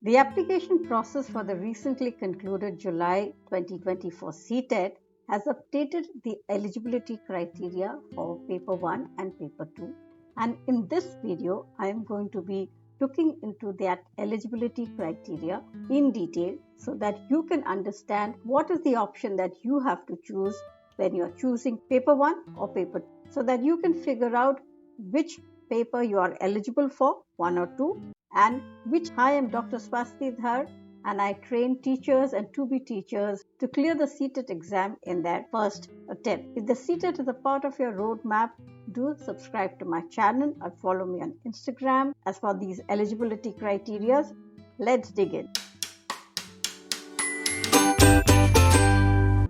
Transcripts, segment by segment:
The application process for the recently concluded July 2024 CTET has updated the eligibility criteria for Paper 1 and Paper 2. And in this video, I am going to be looking into that eligibility criteria in detail so that you can understand what is the option that you have to choose when you are choosing Paper 1 or Paper 2, so that you can figure out which paper you are eligible for, 1 or 2, and which. I am Dr. Swasti and I train teachers and to-be teachers to clear the CTET exam in their first attempt. If the CTET is a part of your roadmap, do subscribe to my channel or follow me on Instagram. As for these eligibility criteria, let's dig in.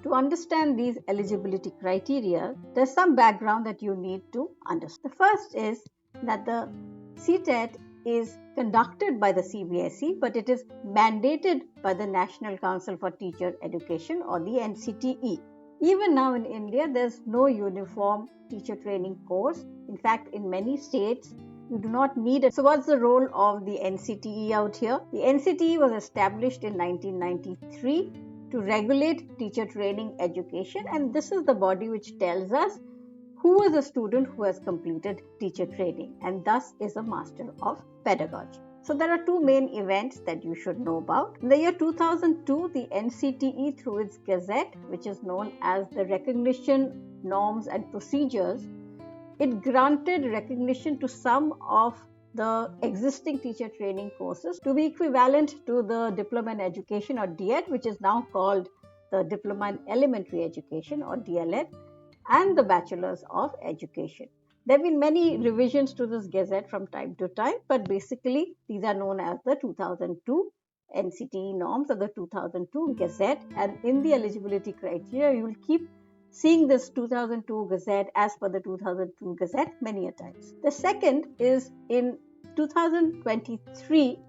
To understand these eligibility criteria, there's some background that you need to understand. The first is that the CTET is conducted by the CBSE, but it is mandated by the National Council for Teacher Education, or the NCTE. Even now in India, there's no uniform teacher training course. In fact, in many states, you do not need it. So what's the role of the NCTE out here? The NCTE was established in 1993 to regulate teacher training education, and this is the body which tells us who is a student who has completed teacher training and thus is a master of pedagogy. So there are two main events that you should know about. In the year 2002, the NCTE, through its gazette, which is known as the Recognition Norms and Procedures, it granted recognition to some of the existing teacher training courses to be equivalent to the Diploma in Education, or DED, which is now called the Diploma in Elementary Education, or DLED, and the Bachelors of Education. There have been many revisions to this gazette from time to time, but basically these are known as the 2002 NCTE norms or the 2002 gazette, and in the eligibility criteria you will keep seeing this 2002 gazette as per the 2002 gazette many a times. The second is in 2023,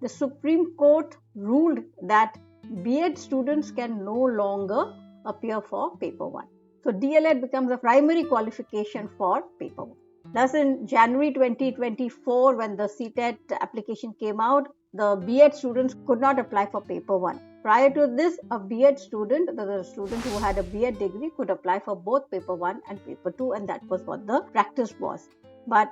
the Supreme Court ruled that B.Ed students can no longer appear for Paper 1. So DLED becomes a primary qualification for Paper 1. Thus in January 2024, when the CTET application came out, the B.Ed students could not apply for Paper 1. Prior to this, a B.Ed student, the student who had a B.Ed degree, could apply for both Paper 1 and Paper 2, and that was what the practice was. But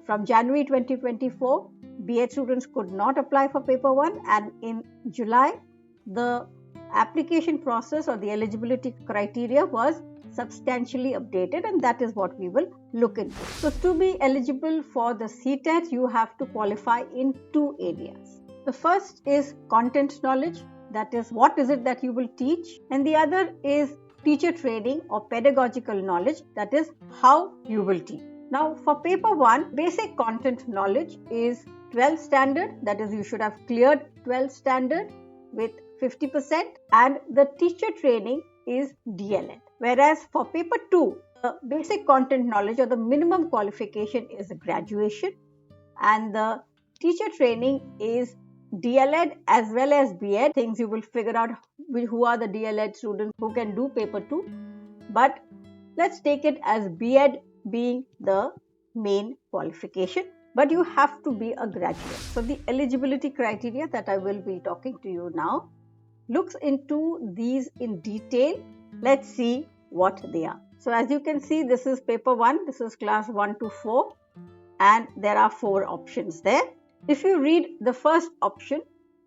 from January 2024, B.Ed students could not apply for Paper 1, and in July, the application process or the eligibility criteria was substantially updated, and that is what we will look into. So to be eligible for the CTET, you have to qualify in two areas. The first is content knowledge, that is what is it that you will teach, and the other is teacher training or pedagogical knowledge, that is how you will teach. Now for Paper 1, basic content knowledge is 12 standard, that is you should have cleared 12 standard with 50%, and the teacher training is DLED. Whereas for Paper 2, the basic content knowledge or the minimum qualification is graduation, and the teacher training is DLED as well as B.Ed. Things you will figure out who are the DLED students who can do Paper 2, but let's take it as B.Ed being the main qualification. But you have to be a graduate. So the eligibility criteria that I will be talking to you now looks into these in detail. Let's see what they are. So as you can see, this is Paper 1, this is class 1 to 4, and there are 4 options there. If you read the first option,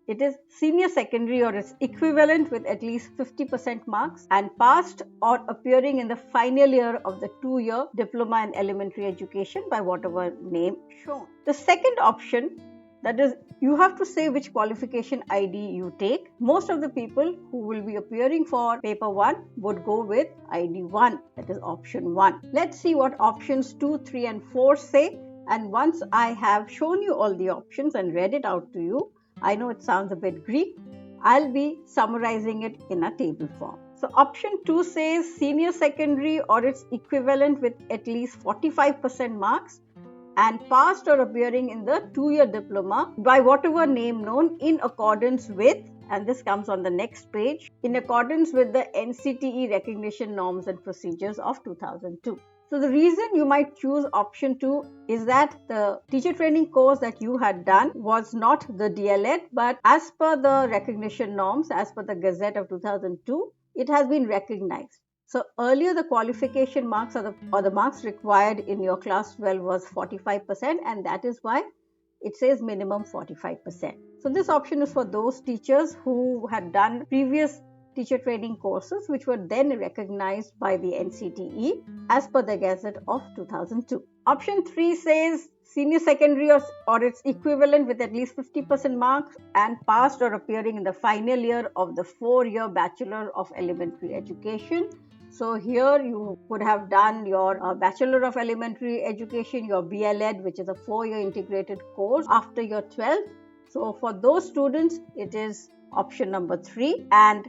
it is senior secondary or its equivalent with at least 50% marks and passed or appearing in the final year of the 2-year Diploma in Elementary Education by whatever name shown. The second option, that is, you have to say which qualification ID you take. Most of the people who will be appearing for Paper 1 would go with ID 1, that is option 1. Let's see what options 2, 3 and 4 say, and once I have shown you all the options and read it out to you, I know it sounds a bit Greek, I'll be summarizing it in a table form. So option 2 says senior secondary or its equivalent with at least 45% marks and passed or appearing in the 2-year diploma by whatever name known in accordance with, and this comes on the next page, in accordance with the NCTE recognition norms and procedures of 2002. So the reason you might choose option 2 is that the teacher training course that you had done was not the DLED, but as per the recognition norms, as per the Gazette of 2002, it has been recognized. So earlier the qualification marks or the marks required in your class 12 was 45%, and that is why it says minimum 45%. So this option is for those teachers who had done previous teacher training courses which were then recognized by the NCTE as per the Gazette of 2002. Option 3 says senior secondary or its equivalent with at least 50% marks and passed or appearing in the final year of the 4-year Bachelor of Elementary Education. So here you could have done your Bachelor of Elementary Education, your BLED, which is a 4-year integrated course after your 12th. So for those students, it is option number 3. And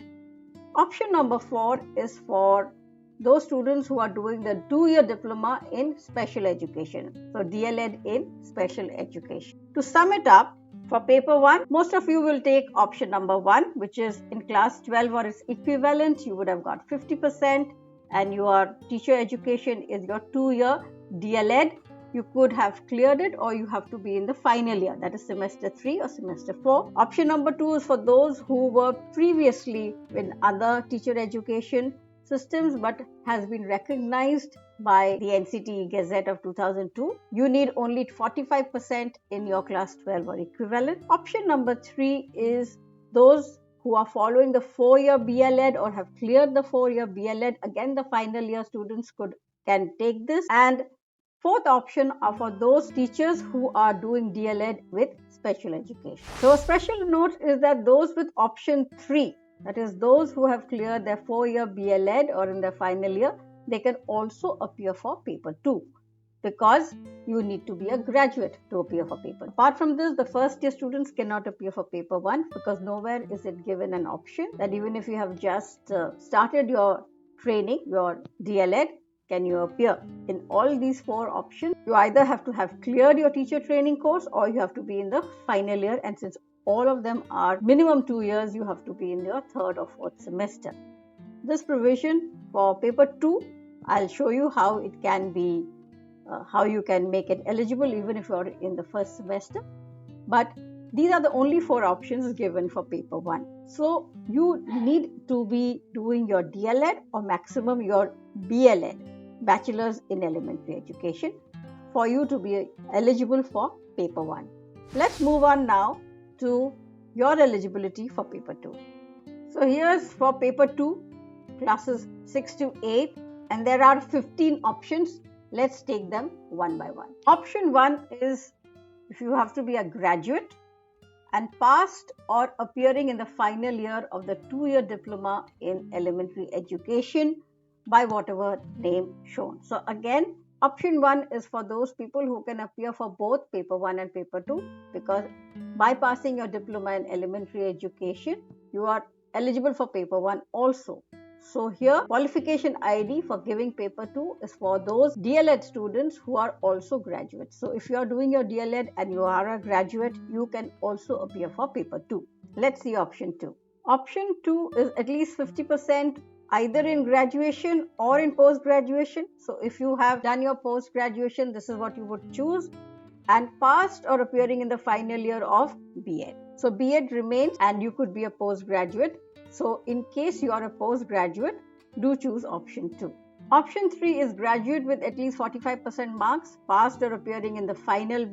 option number 4 is for those students who are doing the 2-year diploma in special education. So DLED in special education. To sum it up, for paper 1, most of you will take option number 1, which is in class 12 or its equivalent, you would have got 50%, and your teacher education is your 2-year DLED. You could have cleared it, or you have to be in the final year, that is semester 3 or semester 4. Option number 2 is for those who were previously in other teacher education systems but has been recognized by the NCTE Gazette of 2002. You need only 45% in your class 12 or equivalent. Option number 3 is those who are following the 4-year BLED or have cleared the 4-year BLED. Again, the final year students can take this. And fourth option are for those teachers who are doing DLED with special education. So a special note is that those with option 3, that is those who have cleared their 4-year BLED or in their final year, they can also appear for paper 2 because you need to be a graduate to appear for paper. Apart from this, the first year students cannot appear for paper 1 because nowhere is it given an option that even if you have just started your training, your DLED, can you appear. In all these 4 options, you either have to have cleared your teacher training course or you have to be in the final year, and since all of them are minimum 2 years, you have to be in your 3rd or 4th semester. This provision for paper 2, I'll show you how it can be, how you can make it eligible even if you are in the 1st semester. But these are the only 4 options given for paper 1. So you need to be doing your DLED or maximum your BLED, Bachelor's in Elementary Education, for you to be eligible for paper 1. Let's move on now to your eligibility for paper 2. So here's for paper 2, classes 6 to 8, and there are 15 options. Let's take them one by one. Option 1 is if you have to be a graduate and passed or appearing in the final year of the 2-year diploma in elementary education by whatever name shown. So again, option 1 is for those people who can appear for both paper 1 and paper 2 because by passing your diploma in elementary education, you are eligible for paper 1 also. So here, qualification ID for giving paper 2 is for those DLED students who are also graduates. So if you are doing your DLED and you are a graduate, you can also appear for paper 2. Let's see option 2. Option 2 is at least 50% either in graduation or in post-graduation. So if you have done your post-graduation, this is what you would choose, and passed or appearing in the final year of B.Ed. So B.Ed remains and you could be a postgraduate. So in case you are a postgraduate, do choose option 2. Option 3 is graduate with at least 45% marks, passed or appearing in the final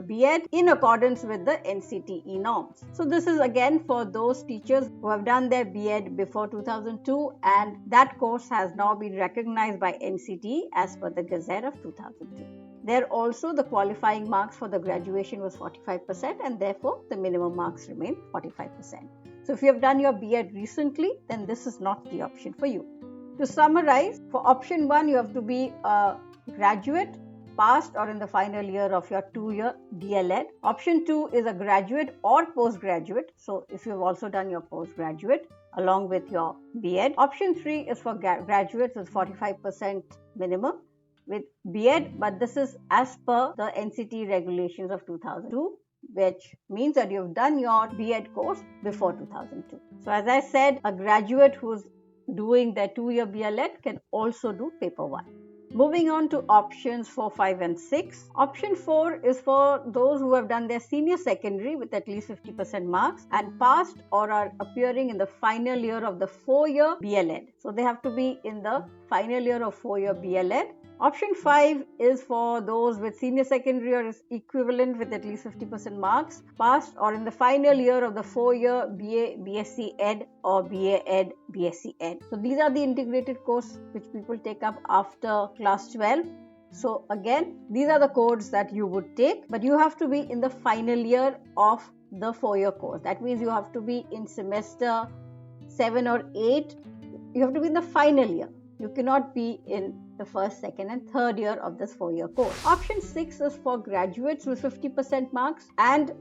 B.Ed in accordance with the NCTE norms. So this is again for those teachers who have done their B.Ed before 2002 and that course has now been recognized by NCTE as per the Gazette of 2002. There also the qualifying marks for the graduation was 45% and therefore the minimum marks remain 45%. So if you have done your B.Ed recently, then this is not the option for you. To summarize, for option 1, you have to be a graduate, passed or in the final year of your 2-year DLED. Option 2 is a graduate or postgraduate. So if you have also done your postgraduate along with your B.Ed. Option 3 is for graduates with 45% minimum with B.Ed, but this is as per the NCTE regulations of 2002, which means that you've done your B.Ed course before 2002. So as I said, a graduate who's doing their 2-year BLED can also do paper 1. Moving on to options 4, 5 and 6. Option 4 is for those who have done their senior secondary with at least 50% marks and passed or are appearing in the final year of the 4-year BLEd. So they have to be in the final year of 4-year BLEd. Option 5 is for those with senior secondary or is equivalent with at least 50% marks, passed or in the final year of the 4-year BA, BSc Ed or BA Ed, BSc Ed. So these are the integrated course which people take up after class 12. So again, these are the codes that you would take, but you have to be in the final year of the 4-year course. That means you have to be in semester 7 or 8. You have to be in the final year. You cannot be in the first, second and third year of this 4-year course. Option 6 is for graduates with 50% marks and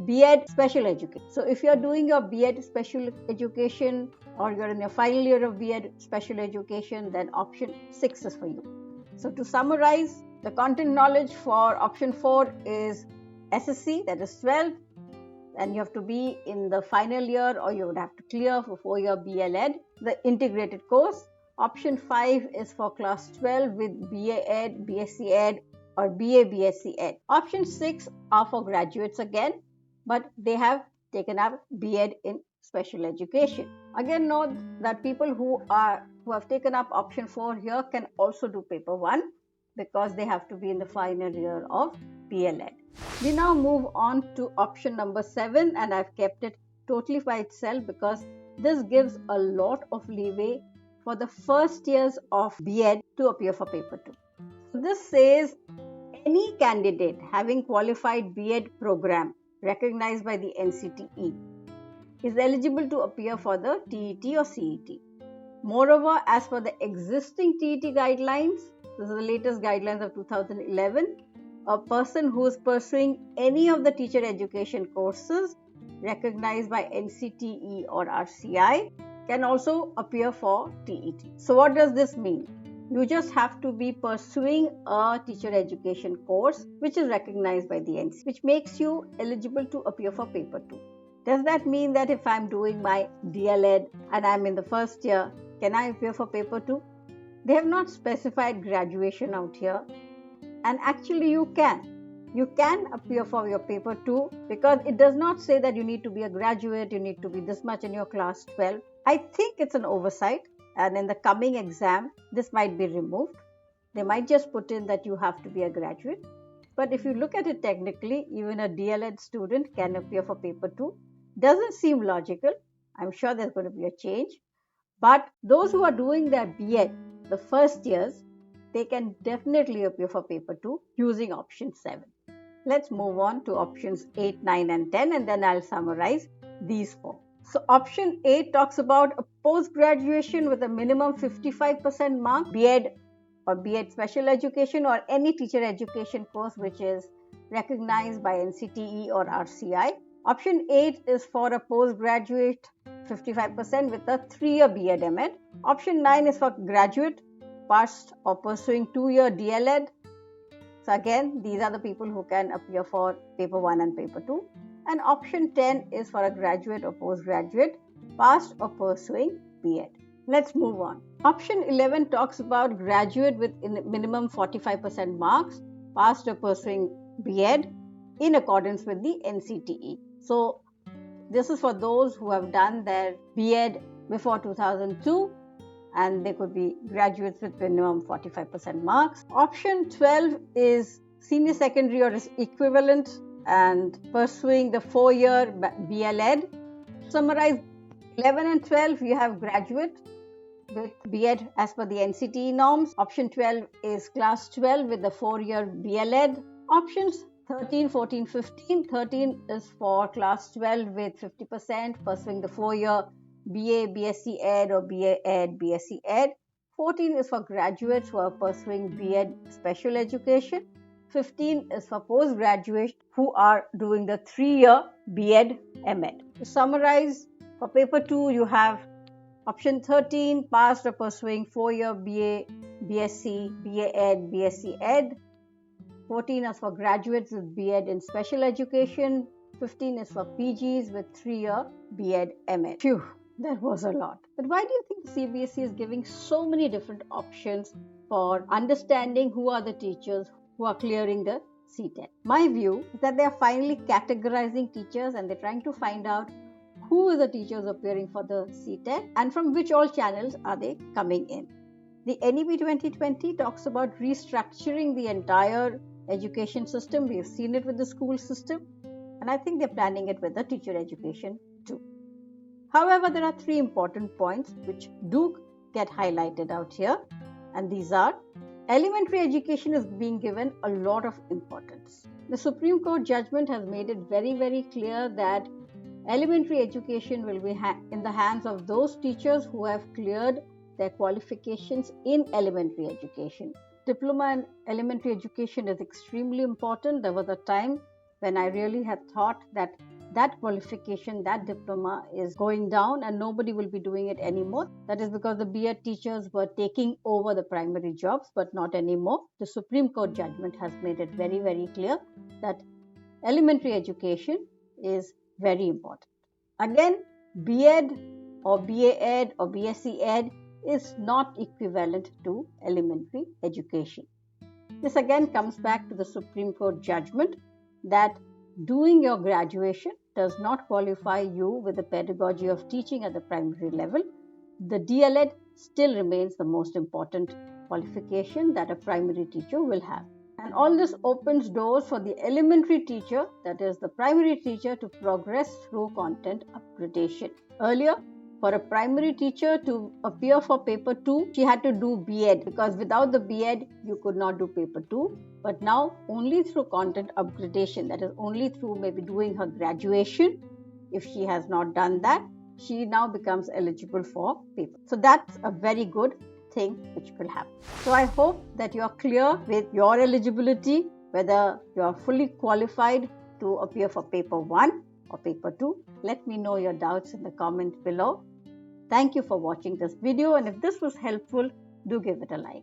B.Ed special education. So if you're doing your B.Ed special education or you're in your final year of B.Ed special education, then option 6 is for you. So to summarize, the content knowledge for option 4 is SSC, that is 12, and you have to be in the final year or you would have to clear for 4-year BLEd, the integrated course. Option 5 is for class 12 with BA Ed, BSc Ed or BA BSc Ed. Option 6 are for graduates again, but they have taken up B.Ed in special education. Again, note that people who have taken up option 4 here can also do paper 1 because they have to be in the final year of BLEd. We now move on to option number 7, and I've kept it totally by itself because this gives a lot of leeway for the first years of B.Ed to appear for paper 2. So this says any candidate having qualified B.Ed program recognized by the NCTE is eligible to appear for the TET or CET. Moreover, as per the existing TET guidelines, this is the latest guidelines of 2011, a person who is pursuing any of the teacher education courses recognized by NCTE or RCI can also appear for TET. So what does this mean? You just have to be pursuing a teacher education course which is recognized by the NCTE, which makes you eligible to appear for paper 2. Does that mean that if I'm doing my DLEd and I'm in the first year, can I appear for paper 2? They have not specified graduation out here, and actually you can. You can appear for your paper 2 because it does not say that you need to be a graduate, you need to be this much in your class 12. I think it's an oversight, and in the coming exam, this might be removed. They might just put in that you have to be a graduate. But if you look at it technically, even a DLEd student can appear for paper 2. Doesn't seem logical. I'm sure there's going to be a change. But those who are doing their B.Ed, the first years, they can definitely appear for paper 2 using option 7. Let's move on to options 8, 9 and 10, and then I'll summarize these 4. So option 8 talks about a post-graduation with a minimum 55% mark, B.Ed or B.Ed special education or any teacher education course which is recognized by NCTE or RCI. Option 8 is for a postgraduate 55% with a 3-year B.Ed MEd. Option 9 is for graduate passed or pursuing 2-year DLEd. So again, these are the people who can appear for paper 1 and paper 2. And option 10 is for a graduate or postgraduate passed or pursuing B.Ed. Let's move on. Option 11 talks about graduate with minimum 45% marks passed or pursuing B.Ed in accordance with the NCTE. So this is for those who have done their B.Ed before 2002 and they could be graduates with minimum 45% marks. Option 12 is senior secondary or is equivalent and pursuing the 4-year BLEd. Summarize 11 and 12, you have graduate with B.Ed as per the NCTE norms. Option 12 is class 12 with the 4-year BLEd. Options 13, 14, 15. 13 is for class 12 with 50% pursuing the 4-year BA, BSc Ed or BA Ed, BSc Ed. 14 is for graduates who are pursuing B.Ed special education. 15 is for postgraduates who are doing the 3-year B.Ed MEd. To summarize, for paper 2 you have option 13, passed or pursuing 4-year BA, BSc, BA Ed, BSc Ed. 14 is for graduates with B.Ed in special education. 15 is for PGs with 3-year B.Ed MEd. Phew, that was a lot. But why do you think the CBSE is giving so many different options for understanding who are the teachers who are clearing the CTET. My view is that they are finally categorizing teachers and they're trying to find out who are the teachers appearing for the CTET and from which all channels are they coming in. The NEP 2020 talks about restructuring the entire education system. We have seen it with the school system, and I think they're planning it with the teacher education too. However, there are three important points which do get highlighted out here, and these are: elementary education is being given a lot of importance. The Supreme Court judgment has made it very, very clear that elementary education will be in the hands of those teachers who have cleared their qualifications in elementary education. Diploma in elementary education is extremely important. There was a time when I really had thought that qualification, that diploma is going down and nobody will be doing it anymore. That is because the B.Ed teachers were taking over the primary jobs, but not anymore. The Supreme Court judgment has made it very, very clear that elementary education is very important. Again, B.Ed or BA-Ed or BSc Ed is not equivalent to elementary education. This again comes back to the Supreme Court judgment that doing your graduation does not qualify you with the pedagogy of teaching at the primary level. The DLED still remains the most important qualification that a primary teacher will have. And all this opens doors for the elementary teacher, that is the primary teacher, to progress through content upgradation. Earlier, for a primary teacher to appear for paper 2, she had to do B.Ed, because without the B.Ed, you could not do paper 2. But now, only through content upgradation, that is only through maybe doing her graduation, if she has not done that, she now becomes eligible for paper. So that's a very good thing which will happen. So I hope that you are clear with your eligibility, whether you are fully qualified to appear for paper 1 or paper 2. Let me know your doubts in the comment below. Thank you for watching this video, and if this was helpful, do give it a like.